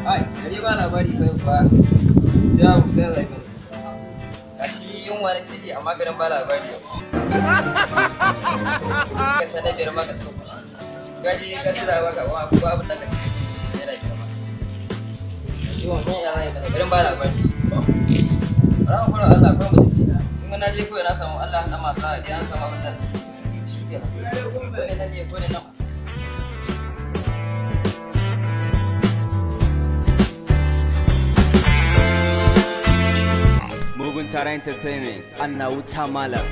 Ai, gari ba labari fa sai abu sai zai bane. Gashi yunwa na kiji amma garin ba labari yau. Ka sanar biyar ma ka cika kushi. Gaji ka ci da baka ba abu abin da ka cika kushi yana biyar ma. Shi wannan ya zai bane garin ba labari. Ran fara Allah kuma mu tafi. In na je koyi na samu Allah na masa dai an samu abin da shi ke nan. Ko na je ko ne nan. Mugun Tara Entertainment, Anna Wuta Malam.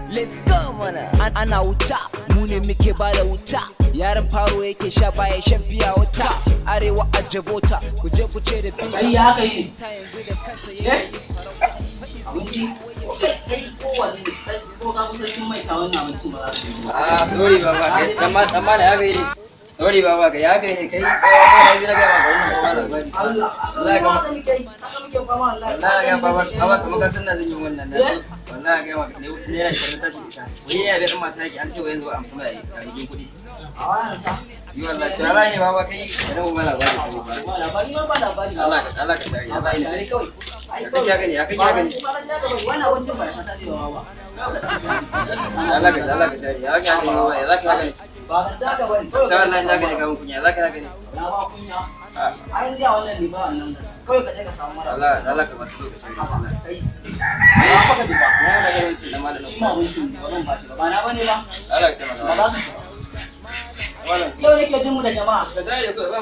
Let's go mana. Ana wuta, mu ne muke bada wuta. Yaran faro yake sha baya shan fiya wuta. Arewa a jabota, ku je ku ce da biyu. Ai ya haka yi. Ko ka kusa cin mai ta wannan abincin ba za su yi. Ah, sorry baba, kai dan ma da ya gaire. Sorry baba, kai ya kai ne kai. Kai na ga maka wannan labari. Allah. Allah ga haka muke fama Allah. wallahi ga baba kuma ka san na zan yi wannan da wallahi ga maka ne yana da tashi ita wani ya ga mata yake an ce yanzu ba amsa mai rigin kudi A wayan sa. yi wallahi to Allah ne baba kai da mu mala labari Ba labari ba labari. Allah ka shari ya zai ne Ai kawai. Ai kai ya gani ya kai ya gani wannan wancan ba fata ne ba. Allah ka shari ya gani baba ya zaka gani Ba kan taka bane. sai wallahi da gani ga mun kunya zaka gani Na ba kunya. Ai inda wannan ne ba wannan. Kawai ka je ka samu mara. Allah ka basu lokaci Allah Kai. Ai haka da ba. ya da ganin ce da malamin Shi ma wancan ba zan ba shi ba. Ba na bane ba. Allah ka taimaka Ba za ka. Yau nake jin mu da jama'a. ka sai da kai ba